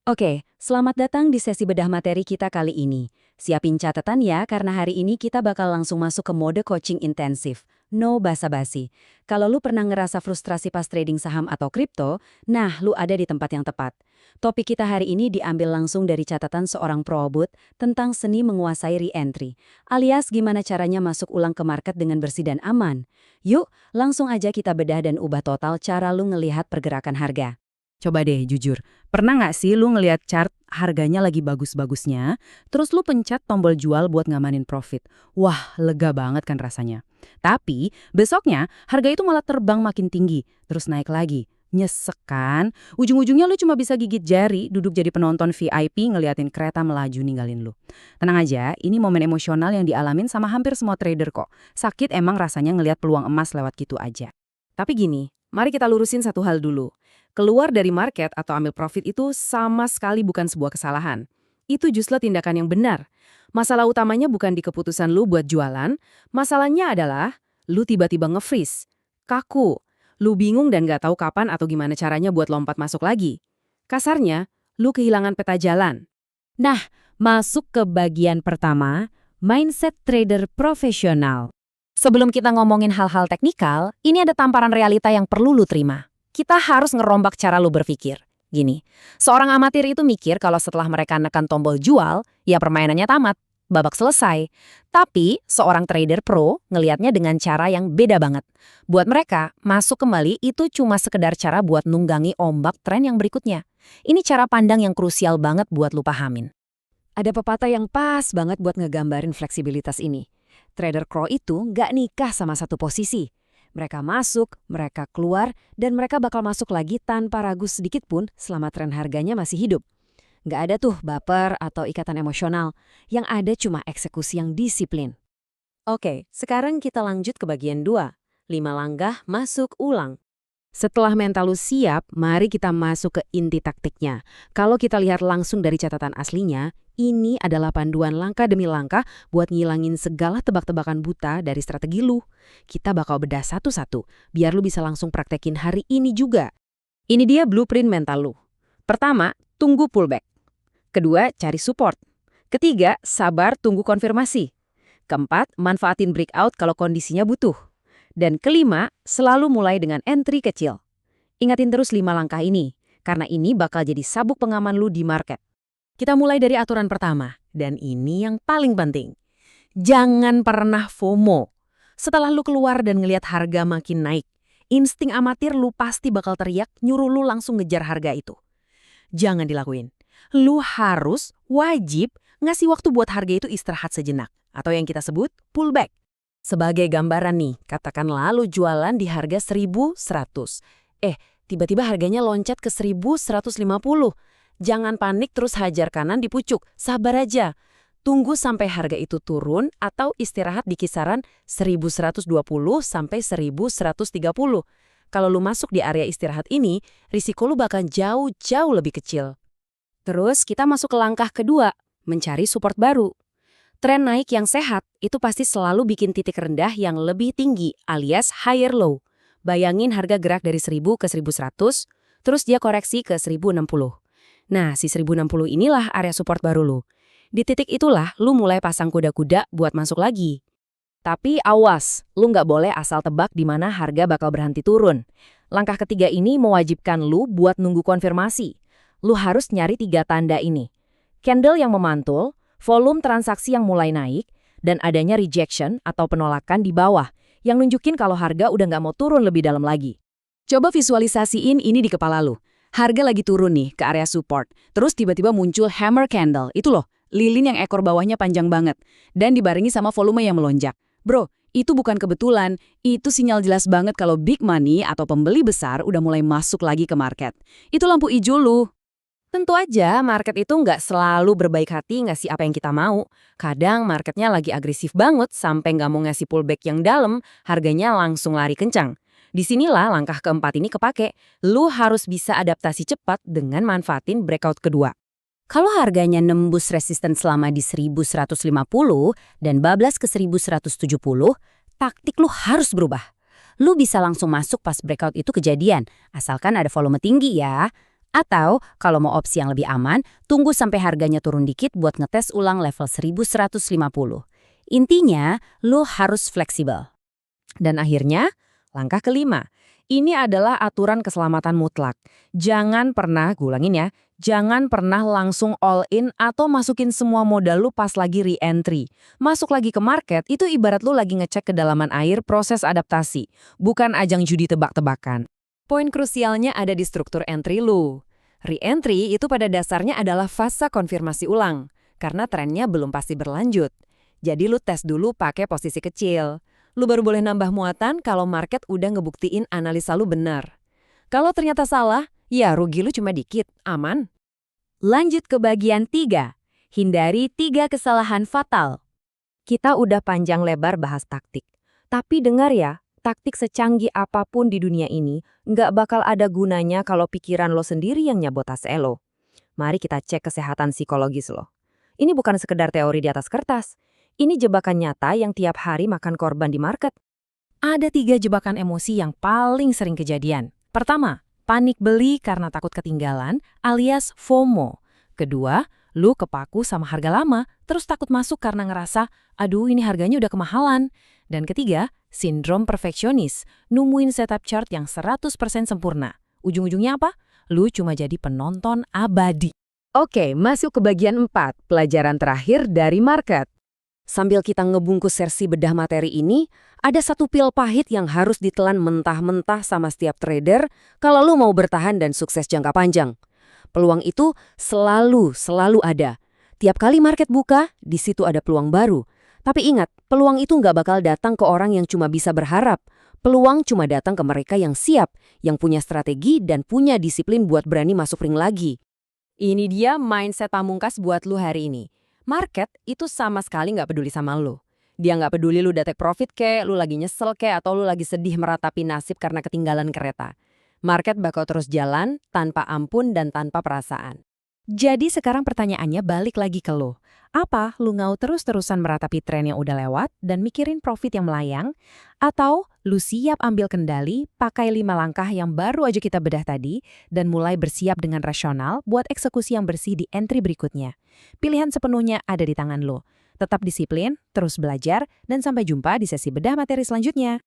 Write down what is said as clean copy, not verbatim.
Oke, selamat datang di sesi bedah materi kita kali ini. Siapin catatan ya, karena hari ini kita bakal langsung masuk ke mode coaching intensif. No basa-basi. Kalau lu pernah ngerasa frustrasi pas trading saham atau kripto, nah lu ada di tempat yang tepat. Topik kita hari ini diambil langsung dari catatan seorang probot tentang seni menguasai re-entry, alias gimana caranya masuk ulang ke market dengan bersih dan aman. Yuk, langsung aja kita bedah dan ubah total cara lu ngelihat pergerakan harga. Coba deh jujur, pernah nggak sih lu ngelihat chart harganya lagi bagus-bagusnya, terus lu pencet tombol jual buat ngamanin profit? Wah, lega banget kan rasanya. Tapi, besoknya harga itu malah terbang makin tinggi, terus naik lagi. Nyesek kan? Ujung-ujungnya lu cuma bisa gigit jari, duduk jadi penonton VIP ngeliatin kereta melaju ninggalin lu. Tenang aja, ini momen emosional yang dialamin sama hampir semua trader kok. Sakit emang rasanya ngelihat peluang emas lewat gitu aja. Tapi gini, mari kita lurusin satu hal dulu. Keluar dari market atau ambil profit itu sama sekali bukan sebuah kesalahan. Itu justru tindakan yang benar. Masalah utamanya bukan di keputusan lu buat jualan, masalahnya adalah lu tiba-tiba nge-freeze, kaku, lu bingung dan gak tahu kapan atau gimana caranya buat lompat masuk lagi. Kasarnya, lu kehilangan peta jalan. Nah, masuk ke bagian pertama, mindset trader profesional. Sebelum kita ngomongin hal-hal teknikal, ini ada tamparan realita yang perlu lu terima. Kita harus ngerombak cara lu berpikir. Gini, seorang amatir itu mikir kalau setelah mereka nekan tombol jual, ya permainannya tamat, babak selesai. Tapi, seorang trader pro ngelihatnya dengan cara yang beda banget. Buat mereka, masuk kembali itu cuma sekedar cara buat nunggangi ombak tren yang berikutnya. Ini cara pandang yang krusial banget buat lu pahamin. Ada pepatah yang pas banget buat ngegambarin fleksibilitas ini. Trader pro itu nggak nikah sama satu posisi. Mereka masuk, mereka keluar, dan mereka bakal masuk lagi tanpa ragu sedikit pun selama tren harganya masih hidup. Nggak ada tuh baper atau ikatan emosional. Yang ada cuma eksekusi yang disiplin. Oke, sekarang kita lanjut ke bagian 2. 5 langkah masuk ulang. Setelah mental lu siap, mari kita masuk ke inti taktiknya. Kalau kita lihat langsung dari catatan aslinya, ini adalah panduan langkah demi langkah buat ngilangin segala tebak-tebakan buta dari strategi lu. Kita bakal bedah satu-satu, biar lu bisa langsung praktekin hari ini juga. Ini dia blueprint mental lu. Pertama, tunggu pullback. Kedua, cari support. Ketiga, sabar tunggu konfirmasi. Keempat, manfaatin breakout kalau kondisinya butuh. Dan kelima, selalu mulai dengan entry kecil. Ingatin terus 5 langkah ini, karena ini bakal jadi sabuk pengaman lu di market. Kita mulai dari aturan pertama, dan ini yang paling penting. Jangan pernah FOMO. Setelah lu keluar dan ngelihat harga makin naik, insting amatir lu pasti bakal teriak nyuruh lu langsung ngejar harga itu. Jangan dilakuin. Lu harus, wajib, ngasih waktu buat harga itu istirahat sejenak, atau yang kita sebut pullback. Sebagai gambaran nih, katakanlah lu jualan di harga 1.100. Tiba-tiba harganya loncat ke 1.150. Jangan panik terus hajar kanan di pucuk, sabar aja. Tunggu sampai harga itu turun atau istirahat di kisaran 1.120 sampai 1.130. Kalau lu masuk di area istirahat ini, risiko lu bakal jauh-jauh lebih kecil. Terus kita masuk ke langkah kedua, mencari support baru. Tren naik yang sehat itu pasti selalu bikin titik rendah yang lebih tinggi alias higher low. Bayangin harga gerak dari 1.000 ke 1.100, terus dia koreksi ke 1.060. Nah, si 1.060 inilah area support baru lu. Di titik itulah lu mulai pasang kuda-kuda buat masuk lagi. Tapi awas, lu nggak boleh asal tebak di mana harga bakal berhenti turun. Langkah ketiga ini mewajibkan lu buat nunggu konfirmasi. Lu harus nyari 3 tanda ini. Candle yang memantul, volume transaksi yang mulai naik, dan adanya rejection atau penolakan di bawah yang nunjukin kalau harga udah nggak mau turun lebih dalam lagi. Coba visualisasiin ini di kepala lu. Harga lagi turun nih ke area support, terus tiba-tiba muncul hammer candle. Itu loh, lilin yang ekor bawahnya panjang banget, dan dibarengi sama volume yang melonjak. Bro, itu bukan kebetulan, itu sinyal jelas banget kalau big money atau pembeli besar udah mulai masuk lagi ke market. Itu lampu hijau lu. Tentu aja, market itu nggak selalu berbaik hati ngasih apa yang kita mau. Kadang marketnya lagi agresif banget sampai nggak mau ngasih pullback yang dalam, harganya langsung lari kencang. Disinilah langkah keempat ini kepake. Lu harus bisa adaptasi cepat dengan manfaatin breakout kedua. Kalau harganya nembus resisten selama di 1.150 dan bablas ke 1.170, taktik lu harus berubah. Lu bisa langsung masuk pas breakout itu kejadian, asalkan ada volume tinggi ya. Atau kalau mau opsi yang lebih aman, tunggu sampai harganya turun dikit buat ngetes ulang level 1150. Intinya, lo harus fleksibel. Dan akhirnya, langkah kelima. Ini adalah aturan keselamatan mutlak. Jangan pernah, gue ulangin ya, jangan pernah langsung all in atau masukin semua modal lu pas lagi re-entry. Masuk lagi ke market, itu ibarat lu lagi ngecek kedalaman air proses adaptasi, bukan ajang judi tebak-tebakan. Poin krusialnya ada di struktur entry lu. Re-entry itu pada dasarnya adalah fase konfirmasi ulang, karena trennya belum pasti berlanjut. Jadi lu tes dulu pakai posisi kecil. Lu baru boleh nambah muatan kalau market udah ngebuktiin analisa lu benar. Kalau ternyata salah, ya rugi lu cuma dikit, aman. Lanjut ke bagian 3. Hindari 3 kesalahan fatal. Kita udah panjang lebar bahas taktik. Tapi dengar ya, taktik secanggih apapun di dunia ini nggak bakal ada gunanya kalau pikiran lo sendiri yang nyabotase lo. Mari kita cek kesehatan psikologis lo. Ini bukan sekedar teori di atas kertas. Ini jebakan nyata yang tiap hari makan korban di market. Ada 3 jebakan emosi yang paling sering kejadian. Pertama, panik beli karena takut ketinggalan alias FOMO. Kedua, lu kepaku sama harga lama, terus takut masuk karena ngerasa, aduh ini harganya udah kemahalan. Dan ketiga, sindrom perfeksionis, numuin setup chart yang 100% sempurna. Ujung-ujungnya apa? Lu cuma jadi penonton abadi. Oke, masuk ke bagian 4, pelajaran terakhir dari market. Sambil kita ngebungkus sesi bedah materi ini, ada satu pil pahit yang harus ditelan mentah-mentah sama setiap trader kalau lu mau bertahan dan sukses jangka panjang. Peluang itu selalu ada. Tiap kali market buka, di situ ada peluang baru. Tapi ingat, peluang itu nggak bakal datang ke orang yang cuma bisa berharap. Peluang cuma datang ke mereka yang siap, yang punya strategi dan punya disiplin buat berani masuk ring lagi. Ini dia mindset pamungkas buat lu hari ini. Market itu sama sekali nggak peduli sama lu. Dia nggak peduli lu udah take profit lu lagi nyesel atau lu lagi sedih meratapi nasib karena ketinggalan kereta. Market bakal terus jalan tanpa ampun dan tanpa perasaan. Jadi sekarang pertanyaannya balik lagi ke lu. Apa lu mau terus-terusan meratapi tren yang udah lewat dan mikirin profit yang melayang? Atau lu siap ambil kendali, pakai 5 langkah yang baru aja kita bedah tadi, dan mulai bersiap dengan rasional buat eksekusi yang bersih di entry berikutnya? Pilihan sepenuhnya ada di tangan lu. Tetap disiplin, terus belajar, dan sampai jumpa di sesi bedah materi selanjutnya.